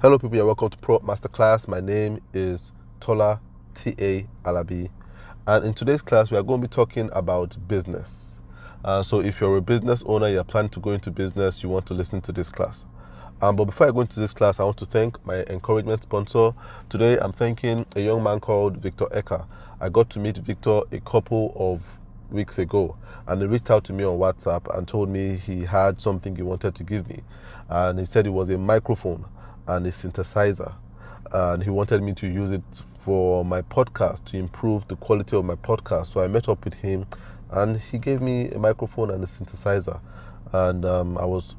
Hello people, you're welcome to Pro Masterclass. My name is Tola, T.A. Alabi. And in today's class, we are going to be talking about business. So if you're a business owner, you're planning to go into business, you want to listen to this class. But before I go into this class, I want to thank my encouragement sponsor. Today, I'm thanking a young man called Victor Eka. I got to meet Victor a couple of weeks ago, and he reached out to me on WhatsApp and told me he had something he wanted to give me. And he said it was a microphone and a synthesizer, and he wanted me to use it for my podcast to improve the quality of my podcast. So I met up with him and he gave me a microphone and a synthesizer, and I was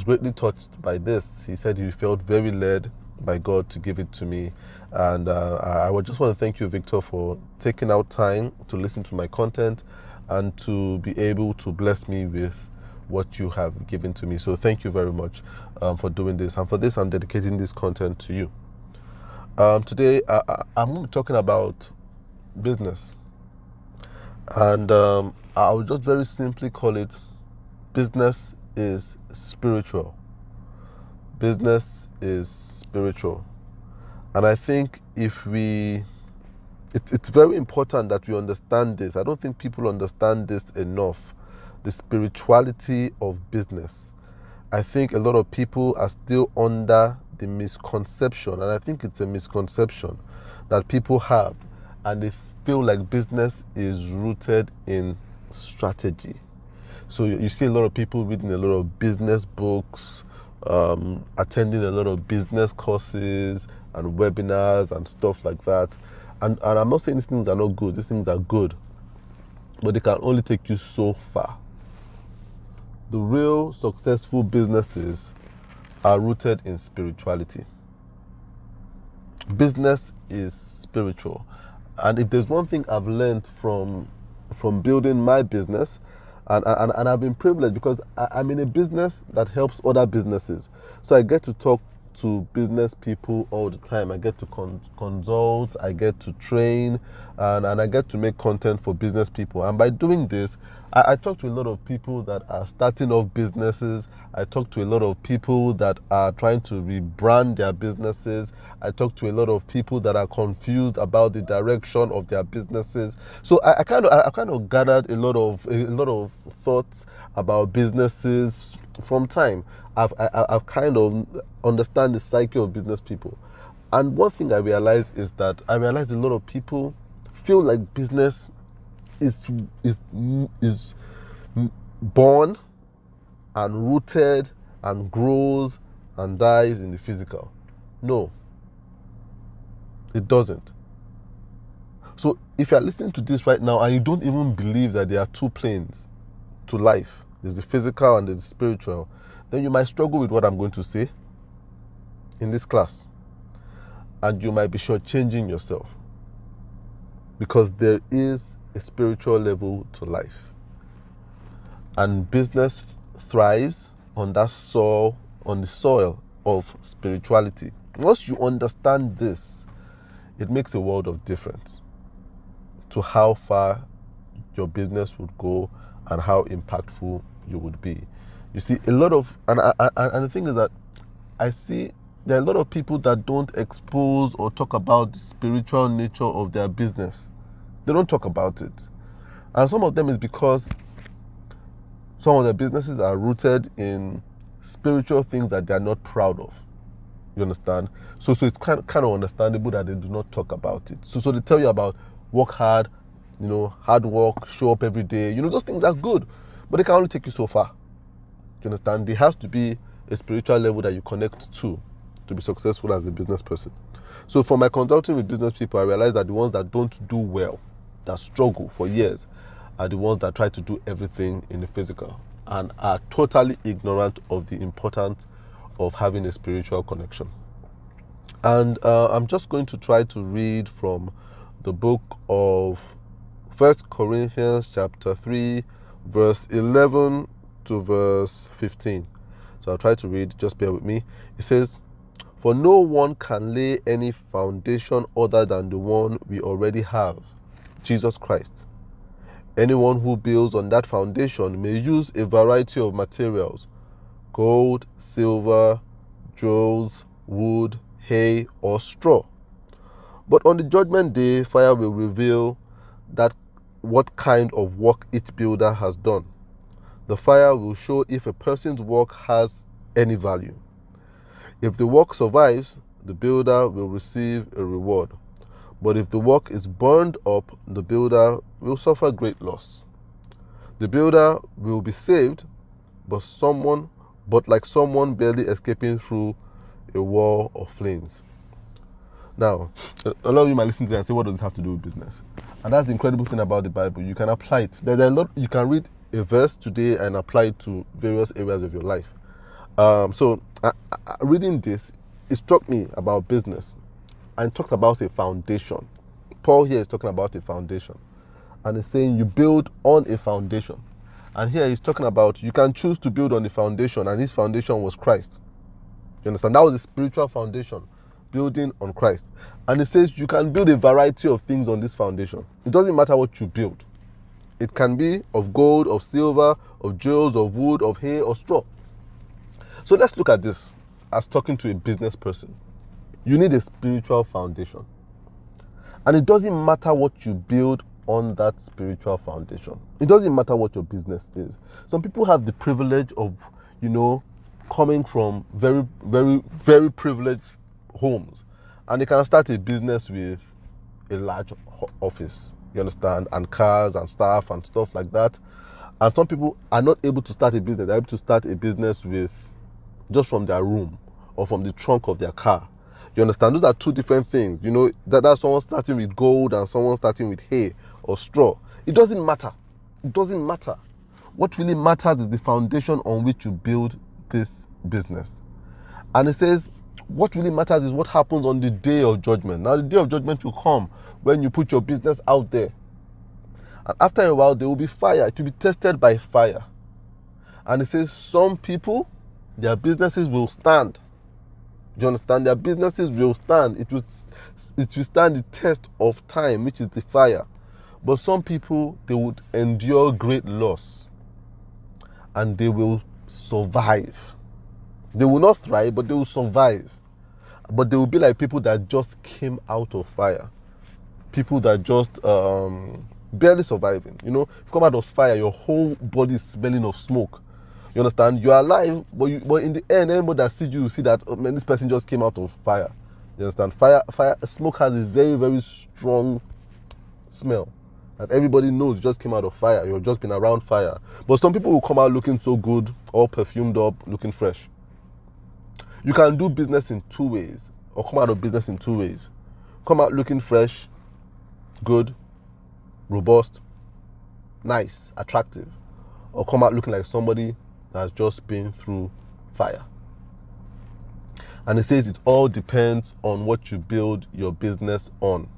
greatly touched by this. He said he felt very led by God to give it to me. And I would just want to thank you, Victor, for taking out time to listen to my content and to be able to bless me with what you have given to me. So thank you very much for doing this. And for this, I'm dedicating this content to you. Today, I'm going to be talking about business. And I will just very simply call it business is spiritual. Business is spiritual. And I think it's very important that we understand this. I don't think people understand this enough. The spirituality of business. I think a lot of people are still under the misconception, and I think it's a misconception that people have, and they feel like business is rooted in strategy. So you see a lot of people reading a lot of business books, attending a lot of business courses and webinars and stuff like that. And I'm not saying these things are not good. These things are good, but they can only take you so far. The real successful businesses are rooted in spirituality. Business is spiritual. And if there's one thing I've learned from building my business, and I've been privileged because I'm in a business that helps other businesses. So I get to talk to business people all the time. I get to consult, I get to train, and I get to make content for business people. And by doing this, I talk to a lot of people that are starting off businesses. I talk to a lot of people that are trying to rebrand their businesses. I talk to a lot of people that are confused about the direction of their businesses. So I kind of gathered a lot of thoughts about businesses from time. I've kind of understand the psyche of business people. And one thing I realized is that a lot of people feel like business is born and rooted and grows and dies in the physical. No, it doesn't. So if you're listening to this right now and you don't even believe that there are two planes to life, there's the physical and there's the spiritual, then you might struggle with what I'm going to say in this class. And you might be shortchanging yourself, because there is a spiritual level to life. And business thrives on that soil, on the soil of spirituality. Once you understand this, it makes a world of difference to how far your business would go and how impactful you would be. You see, a lot of, and the thing is that I see there are a lot of people that don't expose or talk about the spiritual nature of their business. They don't talk about it. And some of them is because some of their businesses are rooted in spiritual things that they are not proud of. You understand? So it's kind of understandable that they do not talk about it. So they tell you about work hard, hard work, show up every day. Those things are good, but they can only take you so far. You understand? There has to be a spiritual level that you connect to be successful as a business person. So for my consulting with business people, I realized that the ones that don't do well, that struggle for years, are the ones that try to do everything in the physical and are totally ignorant of the importance of having a spiritual connection. And I'm just going to try to read from the book of 1 Corinthians chapter 3, verse 11 to verse 15. So I'll try to read, just bear with me. It says, "For no one can lay any foundation other than the one we already have, Jesus Christ. Anyone who builds on that foundation may use a variety of materials: gold, silver, jewels, wood, hay, or straw. But on the judgment day, fire will reveal that what kind of work each builder has done. The fire will show if a person's work has any value. If the work survives, the builder will receive a reward. But if the work is burned up, the builder will suffer great loss. The builder will be saved, but like someone barely escaping through a wall of flames. Now, a lot of you might listen to it and say, what does this have to do with business? And that's the incredible thing about the Bible. You can apply it. There's a lot. You can read a verse today and apply it to various areas of your life. Reading this, it struck me about business, and it talks about a foundation. Paul here is talking about a foundation, and he's saying you build on a foundation. And here he's talking about you can choose to build on the foundation, and his foundation was Christ. You understand? That was a spiritual foundation, building on Christ. And it says you can build a variety of things on this foundation. It doesn't matter what you build. It can be of gold, of silver, of jewels, of wood, of hay, or straw. So let's look at this as talking to a business person. You need a spiritual foundation. And it doesn't matter what you build on that spiritual foundation. It doesn't matter what your business is. Some people have the privilege of, coming from very, very, very privileged homes, and they can start a business with a large office, you understand, and cars and staff and stuff like that. And some people are not able to start a business. They're able to start a business with just from their room or from the trunk of their car. You understand? Those are two different things. That's someone starting with gold and someone starting with hay or straw. It doesn't matter. It doesn't matter. What really matters is the foundation on which you build this business. And it says, what really matters is what happens on the day of judgment. Now, the day of judgment will come when you put your business out there. And after a while, there will be fire. It will be tested by fire. And it says some people, their businesses will stand. Do you understand? Their businesses will stand. It will stand the test of time, which is the fire. But some people, they would endure great loss. And they will survive. They will not thrive, but they will survive. But they will be like people that just came out of fire. People that just barely surviving. If you come out of fire, your whole body is smelling of smoke. You understand? You are alive, but in the end, anybody that sees you see that, this person just came out of fire. You understand? Smoke has a very, very strong smell that everybody knows you just came out of fire. You've just been around fire. But some people will come out looking so good, all perfumed up, looking fresh. You can do business in two ways, or come out of business in two ways. Come out looking fresh, good, robust, nice, attractive, or come out looking like somebody that's just been through fire. And it says it all depends on what you build your business on.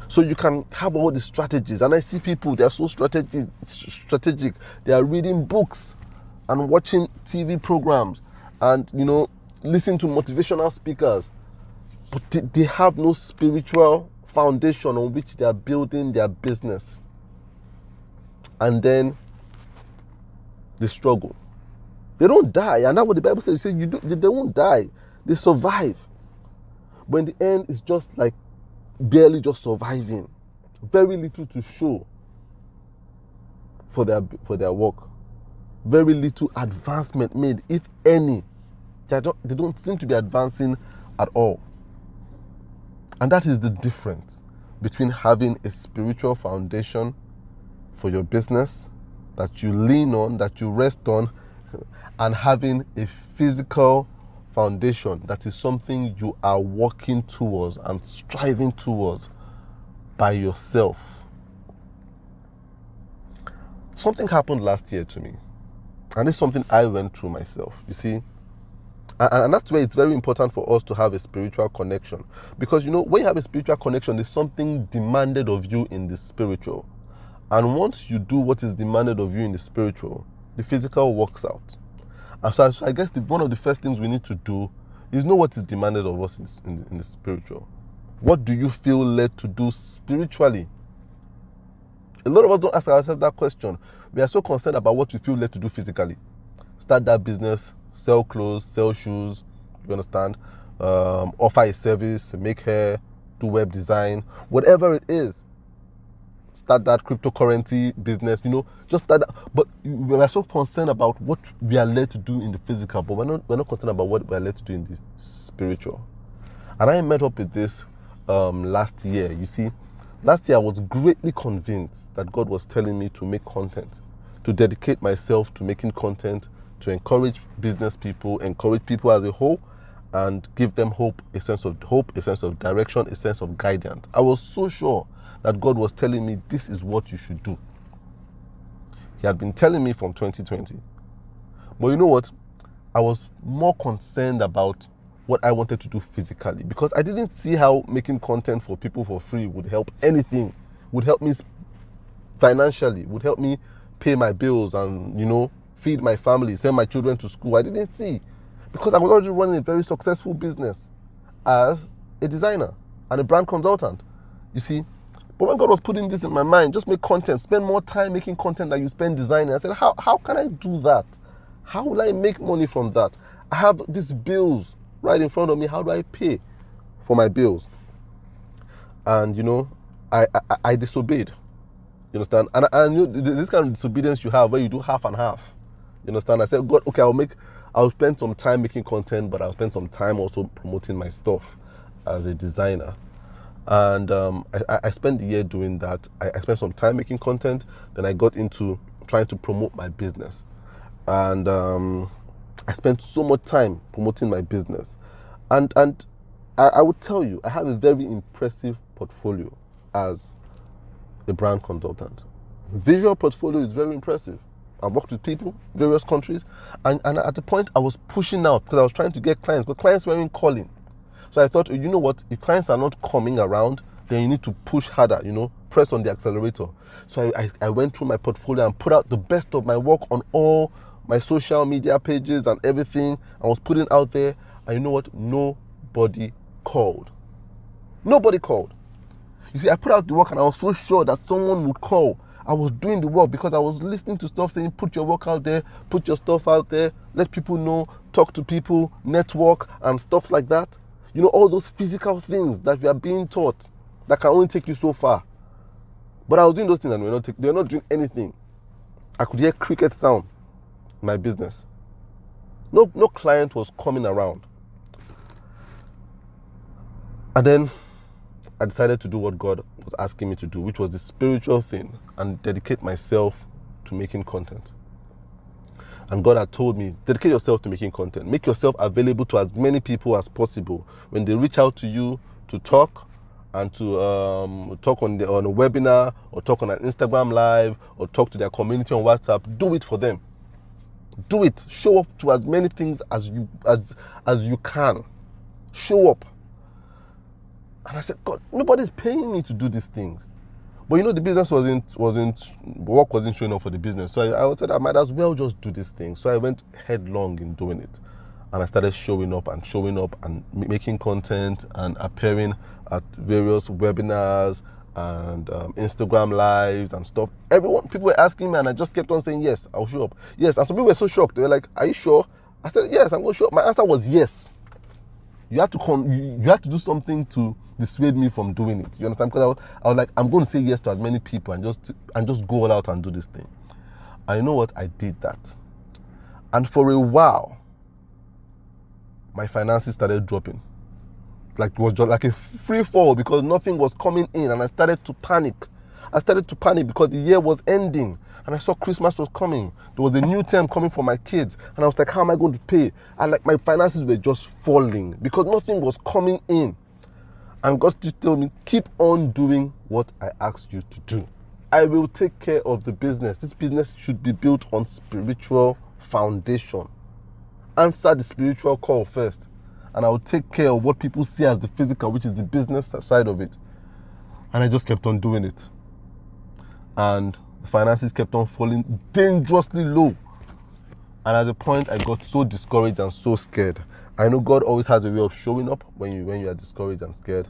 So you can have all the strategies. And I see people, they are so strategic. They are reading books and watching TV programs and, listening to motivational speakers. But they have no spiritual foundation on which they are building their business. And then they struggle. They don't die. And that's what the Bible says. It says they won't die. They survive. But in the end, it's just like barely just surviving. Very little to show for their work. Very little advancement made, if any. They don't seem to be advancing at all. And that is the difference between having a spiritual foundation for your business that you lean on, that you rest on, and having a physical foundation that is something you are working towards and striving towards by yourself. Something happened last year to me, and it's something I went through myself, you see. And that's where it's very important for us to have a spiritual connection. Because, when you have a spiritual connection, there's something demanded of you in the spiritual. And once you do what is demanded of you in the spiritual, the physical works out. And so I guess one of the first things we need to do is know what is demanded of us in the spiritual. What do you feel led to do spiritually? A lot of us don't ask ourselves that question. We are so concerned about what we feel led to do physically. Start that business, sell clothes, sell shoes, you understand, offer a service, make hair, do web design, whatever it is. Start that cryptocurrency business, just start that. But we are so concerned about what we are led to do in the physical, but we're not concerned about what we are led to do in the spiritual. And I met up with this last year. You see, last year I was greatly convinced that God was telling me to make content, to dedicate myself to making content, to encourage business people, encourage people as a whole, and give them hope, a sense of direction, a sense of guidance. I was so sure that God was telling me this is what you should do. He had been telling me from 2020. But you know what? I was more concerned about what I wanted to do physically, because I didn't see how making content for people for free would help anything, would help me financially, would help me pay my bills and, feed my family, send my children to school. I didn't see, because I was already running a very successful business as a designer and a brand consultant, you see. But when God was putting this in my mind, just make content, spend more time making content than you spend designing, I said, how can I do that? How will I make money from that? I have these bills right in front of me. How do I pay for my bills? And, I disobeyed. You understand? And this kind of disobedience you have where you do half and half. You understand? I said, God, okay, I'll spend some time making content, but I'll spend some time also promoting my stuff as a designer. And I spent the year doing that. I spent some time making content. Then I got into trying to promote my business. And I spent so much time promoting my business. And I would tell you, I have a very impressive portfolio as a brand consultant. Visual portfolio is very impressive. I've worked with people, various countries. And at the point, I was pushing out because I was trying to get clients, but clients weren't calling. So I thought, you know what, if clients are not coming around, then you need to push harder, press on the accelerator. So I went through my portfolio and put out the best of my work on all my social media pages and everything. I was putting out there, and you know what, nobody called. Nobody called. You see, I put out the work and I was so sure that someone would call. I was doing the work because I was listening to stuff saying, put your work out there, put your stuff out there, let people know, talk to people, network and stuff like that. All those physical things that we are being taught that can only take you so far. But I was doing those things and they were not doing anything. I could hear cricket sound in my business. No client was coming around. And then I decided to do what God was asking me to do, which was the spiritual thing, and dedicate myself to making content. And God had told me, dedicate yourself to making content. Make yourself available to as many people as possible. When they reach out to you to talk and to talk on a webinar or talk on an Instagram live or talk to their community on WhatsApp, do it for them. Do it. Show up to as many things as you can. Show up. And I said, God, nobody's paying me to do these things. But the business work wasn't showing up for the business. So I said I might as well just do this thing. So I went headlong in doing it. And I started showing up and making content and appearing at various webinars and Instagram lives and stuff. People were asking me and I just kept on saying, yes, I'll show up. Yes, and some people were so shocked. They were like, are you sure? I said, yes, I'm going to show up. My answer was yes. You have to do something to dissuade me from doing it. You understand? Because I was like, I'm going to say yes to as many people and just go all out and do this thing. And you know what? I did that. And for a while, my finances started dropping. Like it was just like a free fall because nothing was coming in, and I started to panic. Because the year was ending and I saw Christmas was coming. There was a new term coming for my kids, and I was like, how am I going to pay? And like my finances were just falling because nothing was coming in. And God just told me, keep on doing what I asked you to do. I will take care of the business. This business should be built on spiritual foundation. Answer the spiritual call first, and I will take care of what people see as the physical, which is the business side of it. And I just kept on doing it. And the finances kept on falling dangerously low. And at a point, I got so discouraged and so scared. I know God always has a way of showing up when you are discouraged and scared.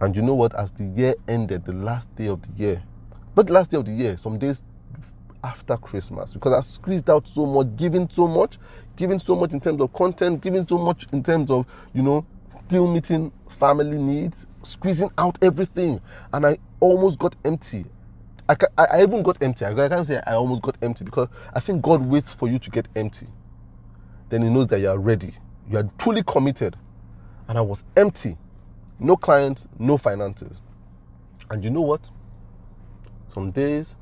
And you know what? As the year ended, the last day of the year, not the last day of the year, some days after Christmas, because I squeezed out so much, giving so much in terms of content, giving so much in terms of, still meeting family needs, squeezing out everything. And I almost got empty. I even got empty. I can't say I almost got empty, because I think God waits for you to get empty. Then he knows that you are ready. You are truly committed. And I was empty. No clients, no finances. And you know what? Some days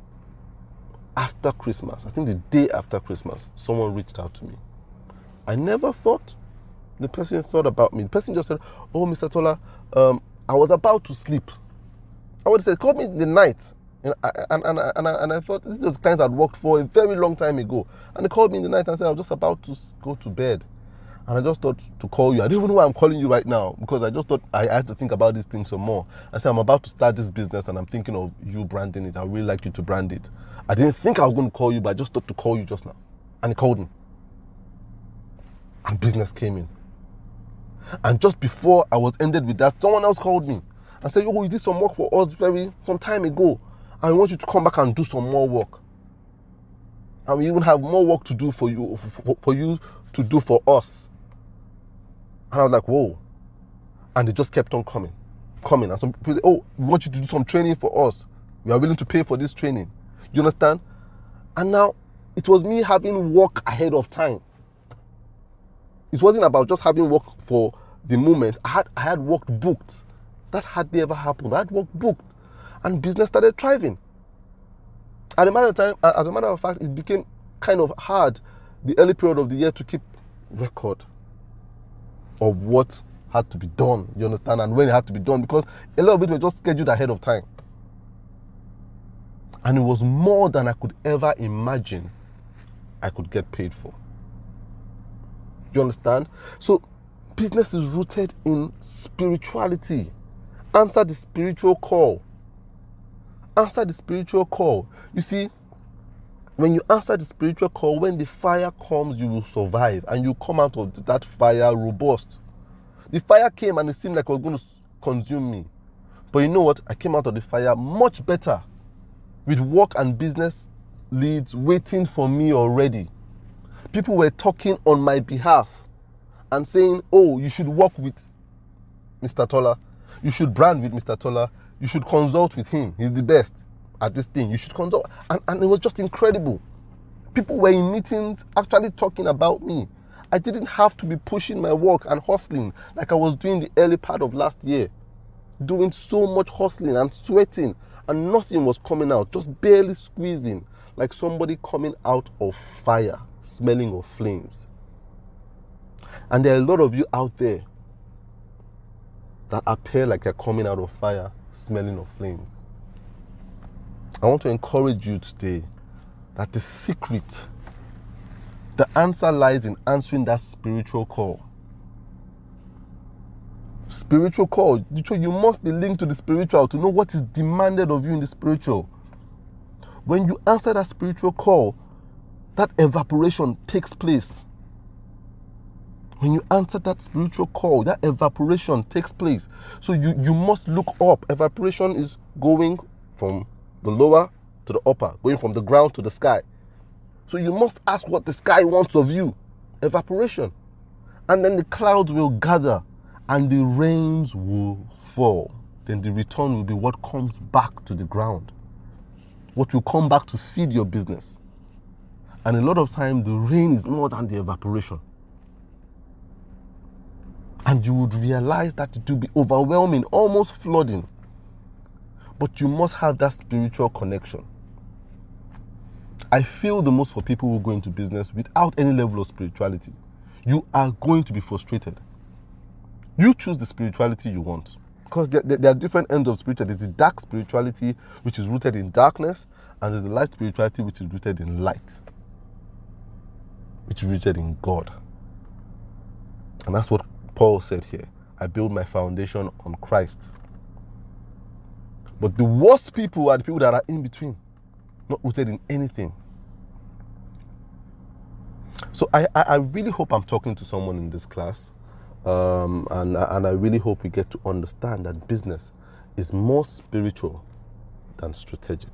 after Christmas, I think the day after Christmas, someone reached out to me. I never thought the person thought about me. The person just said, "Oh, Mr. Tola, I was about to sleep." I would say, call me in the night. And I thought this was clients I'd worked for a very long time ago. And they called me in the night and said, "I was just about to go to bed. And I just thought to call you. I don't even know why I'm calling you right now, because I just thought I had to think about these things some more. I said, I'm about to start this business and I'm thinking of you branding it. I would really like you to brand it. I didn't think I was going to call you, but I just thought to call you just now." And he called me. And business came in. And just before I was ended with that, someone else called me and said, "Oh, you did some work for us some time ago. And we want you to come back and do some more work. And we even have more work to do for you, for you to do for us." And I was like, whoa. And they just kept on coming. And some people say, "Oh, we want you to do some training for us. We are willing to pay for this training." You understand? And now it was me having work ahead of time. It wasn't about just having work for the moment. I had work booked. That hardly ever happened. I had work booked. And business started thriving. As a matter of fact, it became kind of hard the early period of the year to keep record of what had to be done, you understand, and when it had to be done, because a lot of it was just scheduled ahead of time. And it was more than I could ever imagine I could get paid for. You understand? So business is rooted in spirituality. Answer the spiritual call. Answer the spiritual call. You see, when you answer the spiritual call, when the fire comes, you will survive, and you come out of that fire robust. The fire came and it seemed like it was going to consume me. But you know what? I came out of the fire much better, with work and business leads waiting for me already. People were talking on my behalf and saying, "Oh, you should work with Mr. Tola. You should brand with Mr. Tola. You should consult with him. He's the best at this thing. You should consult." And it was just incredible. People were in meetings actually talking about me. I didn't have to be pushing my work and hustling like I was doing the early part of last year. Doing so much hustling and sweating, and nothing was coming out, just barely squeezing, like somebody coming out of fire, smelling of flames. And there are a lot of you out there that appear like they're coming out of fire, smelling of flames. I want to encourage you today that the secret, the answer lies in answering that spiritual call. Spiritual call. You must be linked to the spiritual to know what is demanded of you in the spiritual. When you answer that spiritual call, that evaporation takes place. When you answer that spiritual call, that evaporation takes place. So you must look up. Evaporation is going from the lower to the upper, going from the ground to the sky. So you must ask what the sky wants of you. Evaporation. And then the clouds will gather and the rains will fall. Then the return will be what comes back to the ground. What will come back to feed your business. And a lot of time, the rain is more than the evaporation. And you would realize that it will be overwhelming, almost flooding. But you must have that spiritual connection. I feel the most for people who go into business without any level of spirituality. You are going to be frustrated. You choose the spirituality you want. Because there are different ends of spirituality. There's the dark spirituality, which is rooted in darkness, and there's the light spirituality, which is rooted in light, which is rooted in God. And that's what Paul said here. I build my foundation on Christ. But the worst people are the people that are in between, not rooted in anything. So I really hope I'm talking to someone in this class. And I really hope we get to understand that business is more spiritual than strategic.